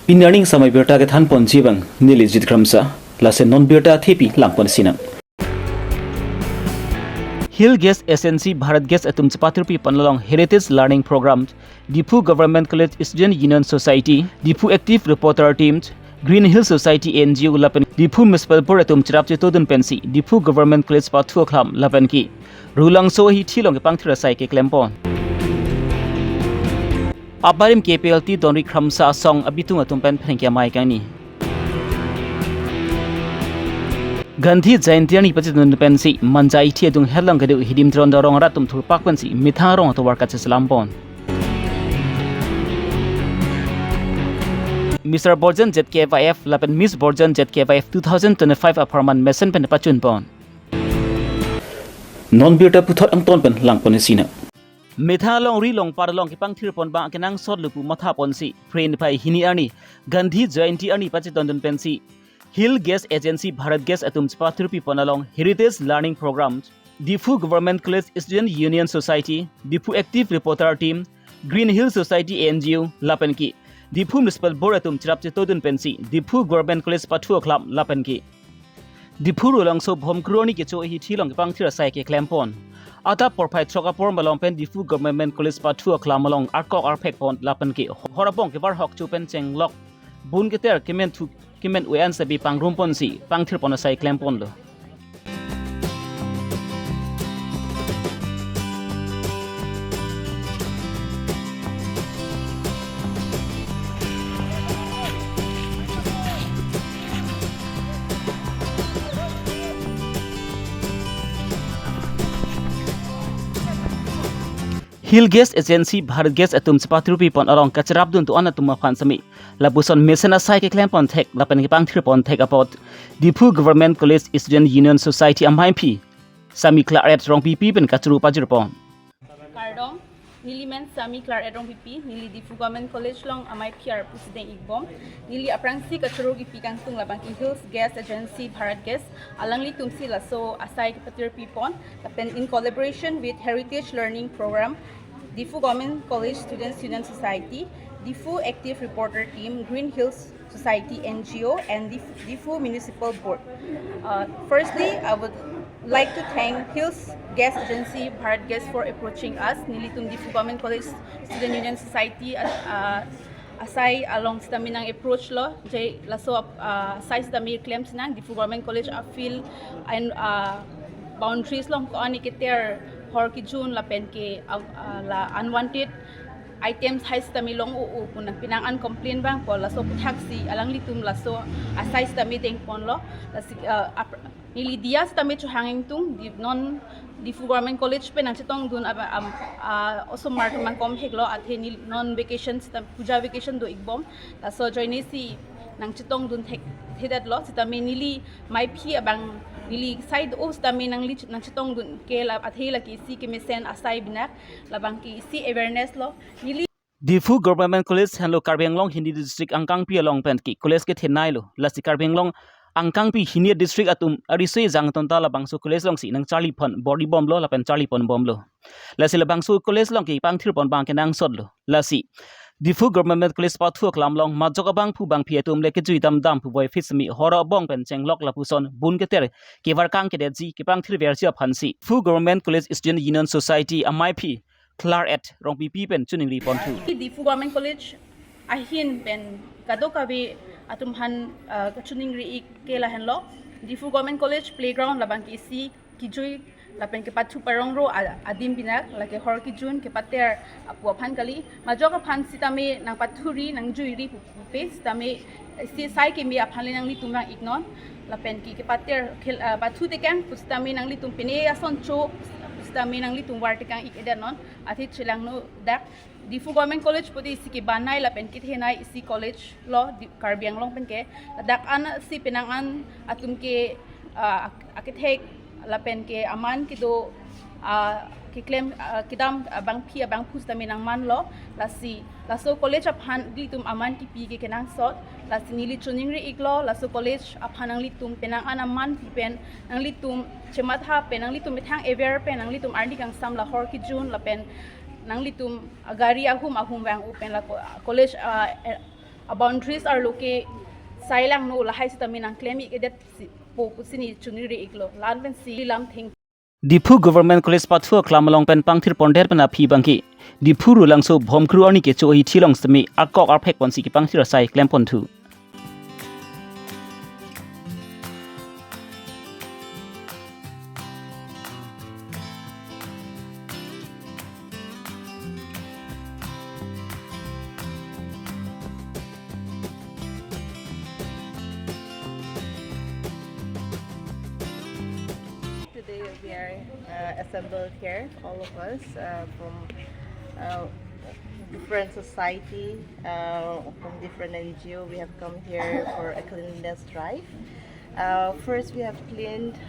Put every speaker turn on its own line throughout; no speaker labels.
Pinarning samai birta ke than pon jibang nili jidkramsa lase non birta thepi langpon sinang. Hill Gas SNC Bharat Gas Atom Chapatirpi Panalong Heritage Learning Programs, Dipu Government College Student Union Society, Dipu Active Reporter Teams, Green Hill Society NGO Lapan, Dipu Municipal Board Atom Chirapchi Todun Pensi, Dipu Government College Patu Klam Lapan Ki, Rulang So Hi Thilong Pangthira Sai Ke Klempon. Abarim KPLT Donri Kramsa Song Abitung Atom Pen Phenkia Mai Kani. Gandhi Jaintiani Pachitun Pensi, Manjai Tiadung Helang Gadu Hidim Trondorong Ratum to Pakwensi, Mitharong to work at Slampon. Mr. Borjan ZKFIF, Lapan Miss Borjan ZKFIF 2025 Aparman Messen Pen Pachun Pon. Non Birta Putot Anton Pen Langponesina. Metha long ri long par long kipang thirpon ba kenang sot lupu matha ponsi friend pai hini ani Gandhi Jayanti ani Pachiton Pensi. Hill Gas Agency Bharat Gas Atom Chapatirpi Panalong Heritage Learning Programs, Difu Government College Student Union Society, Difu Active Reporter Team, Green Hill Society NGO, Lapanki, Difu Municipal Board Atom Chirapchi Todun Pensi, Difu Government College Patu Club, Lapanki. Difu Rulang So Bhom Kroni Kicho Hi Thilong Pangthira Sai Ke Klempon. Ata Porpai Chokapor Malong Pen Difu Government College Patu Club Malong Arkok Arpek Pon, Lapanki, Horapong Kivar Hok Chupen Cheng Lok, Bun Keter Kimen Uyan Sabi Pang Rumpon Si, Pang Tirpon Sai Klempon Lo. Hill Gas Agency Bharat Gas Atom Chapatirpi Pon along Kacharabdun to Anatuma Fansami, Labuson Mesena Sai Ke Klempon Tek, Lapan Pang Tirpon Tek about Dipu Government College Student Union Society Amaipi, Sami Claret Rong PP Ben Kachuru Pajirpon.
Kardong, Nili Men Sami Claret Rong PP, Nili Difu Government College Long Amaipi Ar President Igbom, Nili Aprangsi Kachuru Gipi Kangtung Labanki Hills Gas Agency Bharat Gas, Alangli Tumsi Laso Asai Patirpi Pon, Lapen in collaboration with Heritage Learning Program, Difu Government College Students Union Society, Difu Active Reporter Team, Green Hills Society NGO, and Difu Municipal Board. Firstly, I would like to thank Hills Gas Agency Bharat Gas for approaching us. Nilitum Difu Government College Student Union Society asai along stami nang approach lo jay laso size stami claims nang Difu Government College feel and boundaries long ko ani kiter hor ki June la pen ke la unwanted items high stami long u punang pinang uncomplain bang po laso taxi alang litum laso asai stami deng pon lo nili dia stami chu hanging tung di non Difu Government College pe nang chitong dun also mark man kom heklo athe ni non vacation puja vacation do igbom laso join si nang chitong dun hedat lo sitami nili mai phi abang nili side o stami nang lich nang chitong dun ke la athela ki si ke mesen asai binak labang ki si awareness lo nili
Difu Government College Hanlo Karbi Long Hindi District Angkang Pi Long Pen ki college ke thenai lo lasi Karbi Long Angkang Pi Hindi District Atum Arisoi Jang Tonta la bangsu college long si nang Charlie Pon body bomb lo la pen Charlie Pon bomb lo lasi la bangsu college long ki pang thir pon bang ke nang sod lo lasi Difu Government College Patu Klam Long Majok Bang Pu Bang Pi Atum le ke jui dam pu boy fismi hora bong pen cheng lok la puson bun ke ter ke war kang ke de ji ke pang thir versi phansi Difu Government College Student Union Society MIP Claret Rong PP pen chuning ri pon thu
Difu Government College ahin pen kado kabe atum han chuning ri ke la hen lo Difu Government College playground labang ki si ki jui lapen ke patu parong ro adim binak lake hor ki jun ke pater apu phan kali majok phan sitame nang pathuri nang juiri pe sitame si sai ke mi aphan nang li tumang ignon lapen ki ke pater patu te kang pustame nang li tum pine ason cho pustame nang li tum war te kang ik edanon athi chilang no dak Difu Government College pudi isi ki banai lapen ki thenai isi college lo Karbi Long pen ke dak an si pinangan atum ke akithek lapen ke aman kido ki claim kidam bang phi bang phus tami nang man lo laso college aphan litum aman ki pi ke kenang sot lasi nili chuning ri iklo laso college aphan ang litum penang anaman pi pen ang litum chematha pen ang litum bithang aware pen ang litum ardi kang sam la hor ki jun lapen nang litum gari ahum bang open la college boundaries are located sailang no la hai sitamin ang claim iket po pusini chuniri iklo lan ben si lam thing
Dipu Government College Pathu Klamalong pen pangthir ponder pen aphi bangki Dipu rulangso bhomkru ani ke choi thilong stami akok arphek ponsi ki pangthir sai claim ponthu
Today we are assembled here, all of us from different society, from different NGO. We have come here for a cleanliness drive. First, we have cleaned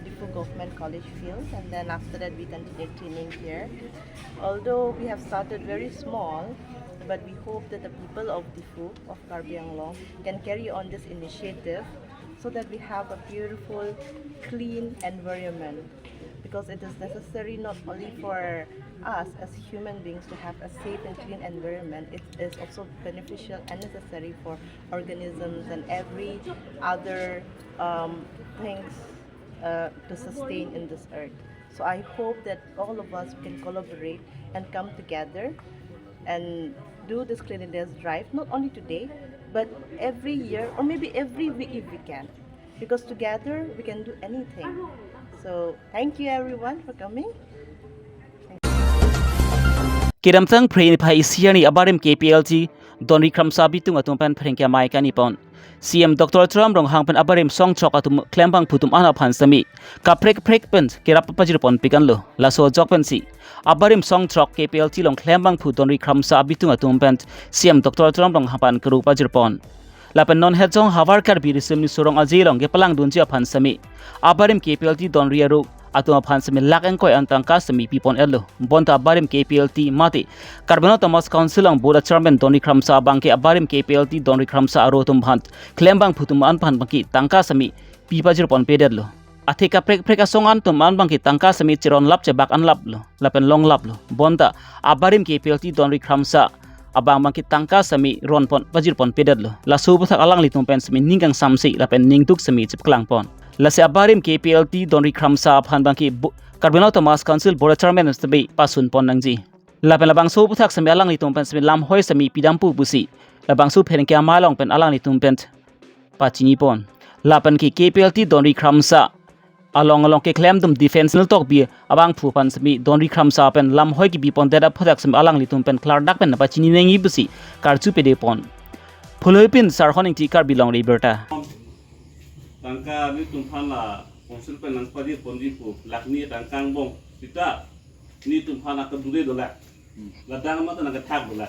Difu Government College field, and then after that, we continued cleaning here. Although we have started very small, but we hope that the people of Difu, of Karbi Longri, can carry on this initiative so that we have a beautiful, clean environment. Because it is necessary not only for us as human beings to have a safe and clean environment, it is also beneficial and necessary for organisms and every other things to sustain in this earth. So I hope that all of us can collaborate and come together and do this cleanliness drive, not only today, but every year or maybe every week if we can. Because together we can do anything. So thank you everyone for coming.
Kiramtang Prain Pai Siani Abarim KPLT Donri Kramsa Bitung Atumpan Prenkia Maikani Pon CM Dr. Trump Rong Hangpan Abarim Song Chok Atum Klembang Putum Anapan Sami Kaprek Prekpent Kirapajirpon Pikanlo Laso Jokpensi Abarim Song Chok KPLT Long Klembang Put Donri Kramsa Bitung Atumpan CM Dr. Trump Rong Hangpan Kerupajirpon Lapan non hedzong Havar Karbi Risim ni Surong Azilong Gepalang Dunjia Pan Sami Abarim KPLT Donri Aru atau aphan semi lakeng koi antang ka semi pipon elo bonta abarim KPLT mati Karbano Thomas Council ang board chairman Donri Kramsa bangke abarim KPLT Donri Kramsa arotum bhant klembang putum an pan bangki tangka semi pipajir pon pededlo athika prek asongan tum an bangki tangka semi chiron lap che bak an lap lo lapen long lap lo bonta abarim KPLT Donri Kramsa abang bangki tangka semi ron pon pajir pon pededlo la subuthak alang litum pen semi ninggang samsi lapen ningtuk semi chipklang pon Lase abarim KPLT Donri Kramsa aphan bangki Karbino Thomas Council Board Chairman Stabi pasun pon nangji Lapen labang so puthak sami alang litum pen sami lam hoi sami pidampu busi labang so phen kya malong pen alang litum pen pachini pon lapen ki KPLT Donri Kramsa along ke claim dum defense nil tok bi abang phu pan sami Donri Kramsa pen lam hoi ki bi pon deda puthak sami alang litum pen klar dak pen pachini nengi busi karchu pede pon phuloi pin sarhoning ti Karbi Longri Abirta
tangka ni tumpan la konsul pen nang padi pondi pu lakni tangkang bong kita ni tumpan nak kedure dola ladang mata nak thak dola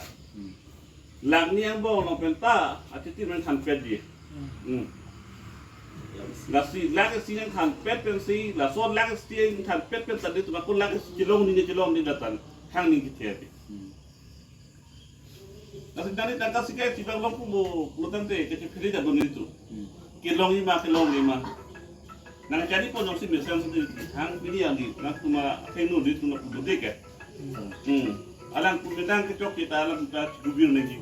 lakni yang bong long penta atiti men than pet di la si lak si yang than pet pen si la so lak si yang than pet pen tadi tu makun lak cilong ni datan hang ni kiti nasi dari tangka si kai tibang long pu lu tante kecil kecil dah doni itu kilong lima nang jadi pun orang sih biasa sendiri hang pilih yang di nak cuma kenu di cuma budek ya alang kumendang kecok kita alang kita gubir lagi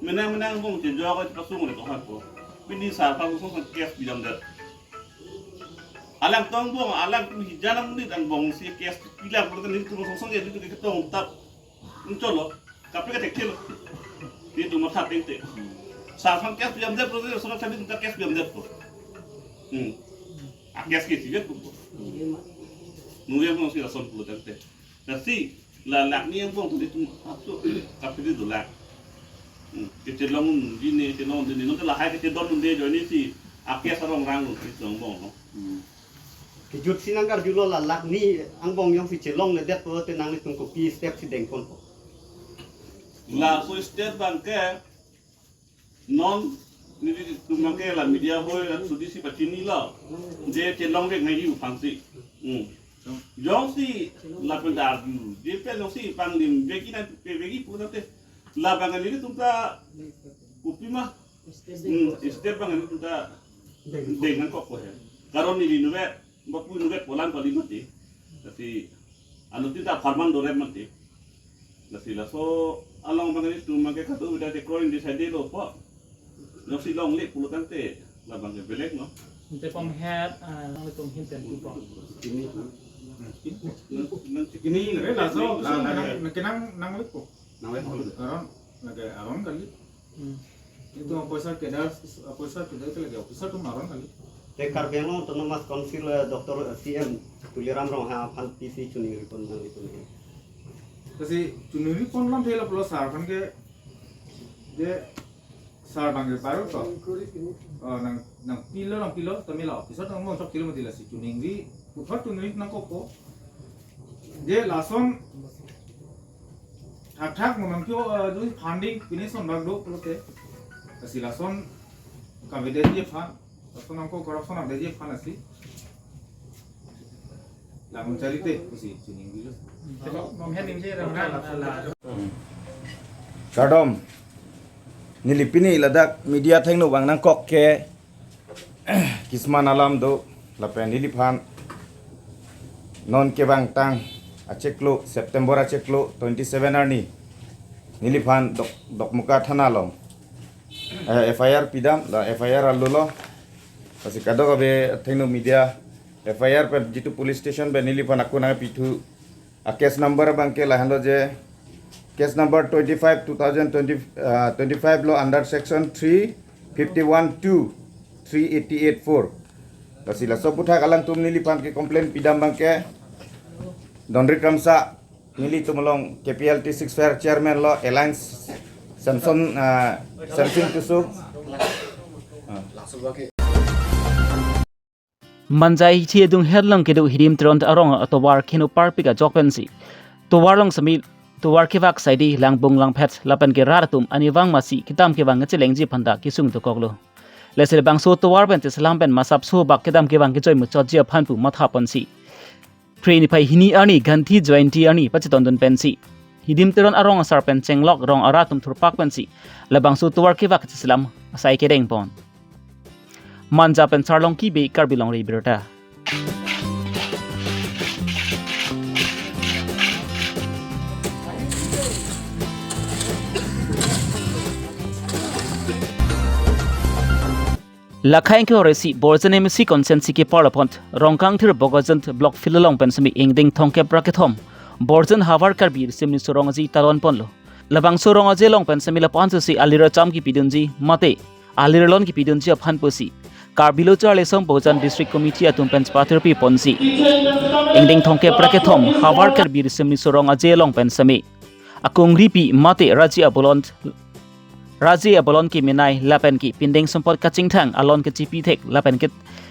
menang bong jenjau aku pasung oleh Tuhan ko pilih sarpa pasung kes bilang dah alang tong bong alang hijanam ni dan bong si kes pilih berarti ni cuma pasung jadi itu kita tap mencolo tapi kita kecil itu mata pente sarfan kes biam dep pro sama tadi kita kes biam dep pro kes kes dia pro nuye pun sih rason pro tante nasi la ni yang pun tadi tu masuk tapi dia dolak kita long ini nanti lah hai kita don dia jadi si kes orang rang itu bong
Kejut sinanggar julo la lak ni angbong yang si celong le det pro tenang ni tungku pi step si deng kon
la so step bangke non ni tumangke la media boy sudi si pachini la je chelong ve ngai yu pangsi jong si la pendar du je pe long si panglim veki na veki pura te la bangal ni tumta upima step bangal ni tumta dengan kok ko he karon ni nuwe bapu nuwe polan kali mati tapi anu tinta farman dore mati nasi la so along bangal ni tumangke katu udah dekroin di side lo po Nong si long lek puluh tante labang ke belek no.
Kita pom head long le tum hinten tu pom.
Ini laso kenang nang lipo.
Nang weh
Aron aron kali. Itu officer kedar officer kedar lagi officer tu maron kali.
te Karbi Long to mas konsil Dr. CM tuliram rong ha phan PC chuni pon nang itu ni.
Kasi chunuri pon lam thela plo sar kan ke je sar bang ke paro to. Nang pilo tamila officer nang mo sok kilo matila si chuningri uthar chunuri nang ko je lason thak mo kyo du funding finish on bag do plote kasi lason kavide je fan lason ko corruption ade je fan asi lamun charite kasi chuningri lo pom head nim je la
Kadom nilipini ladak media thengno bang nang kok ke kisman alam do lapen niliphan non ke bang tang acheklo September acheklo 27 arni niliphan dok muka thana long FIR pidam la FIR alulo pasi kadok abe thengno media FIR per jitu police station be niliphan akuna pitu a case number bang ke lahando je case number 25 2025 law under section 351(2) 388(4) kasila sobutha kalang tum niliphan ke complaint pidam bangke donri kamsa nili tumlong KPLT 6 fair chairman law alliance Samson Tusuk
Manjai thi dung herlang ke du hirim tron arong atowar khinu parpika jokpensi towar long sami towar kivak saidi langbung langphet lapan ke raratum aniwang masi kitam ke wang chelengji phanda kisung to koklo lesel bangso towar ben te salam ben masap so bak kedam ke wang ke joy mu chojia phanpu matha ponsi train pai hini ani ganthi jointi ani pachiton don pensi hidim teron arong asar pen chenglok rong aratum thurpak pensi labangso towar kivak salam asai ke deng pon manja pen charlong ki be Karbi Longri Abirta Lakhain ke oresi borjan MC consensi ke parapont rongkang thir bogajant block filolong pensami ingding thongke brackethom borjan havar Karbi simni sorongaji talon ponlo labang sorongaje long pensami la pansi alira cham ki pidunji mate aliralon ki pidunji aphan posi Karbilo charle som bojan district committee atum pens patherpi ponsi ingding thongke brackethom havar Karbi simni sorongaje long pensami akungri pi mate Raji abolon ki minai lapen ki pindeng sempot kacing thang alon ke chipi thek lapen ke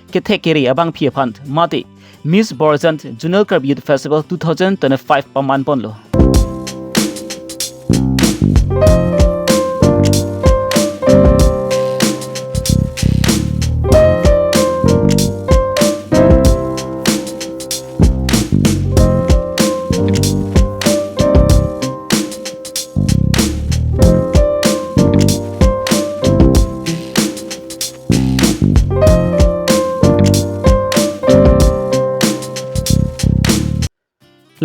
thek keri abang phi phant mate Miss Borzant Junior Karbi Youth Festival 2025 paman ponlo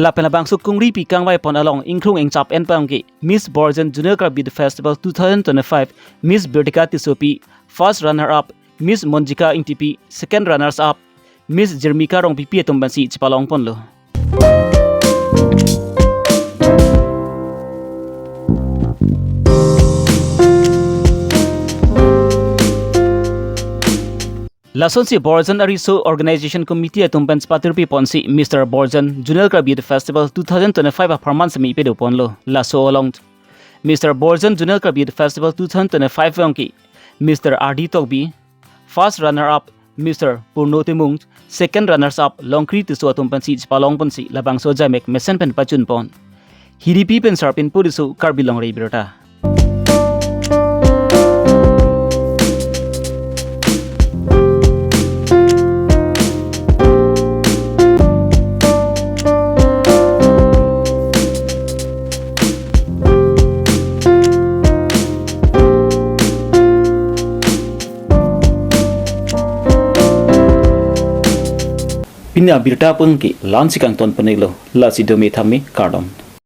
Lapen abang sukungri pikang wai pon along ingkrung engchap en pangki Miss Borzan Junior Karbi Youth Festival 2025 Miss Bertika Tisopi first runner up Miss Monjika Ingtipi second runners up Miss Jermika Rong Pipi Tumbansi Chipalong ponlo Lason si Borzan Ariso Organization Committee atumpens patirpi ponsi Mr. Borzan Junior Karbi Youth Festival 2025 performance mi pedo ponlo laso along Mr. Borzan Junior Karbi Youth Festival 2025 onki Mr. RD Togbi first runner up Mr. Purno Timung second runners up Longkri Tiso atumpensi Chipalong ponsi labang soja mek mesen pen pachun pon hiripi pen sarpin purisu Karbi Longri Abirta Pina Abirta pun ki lansi kang ton penelo la si domi thami kardom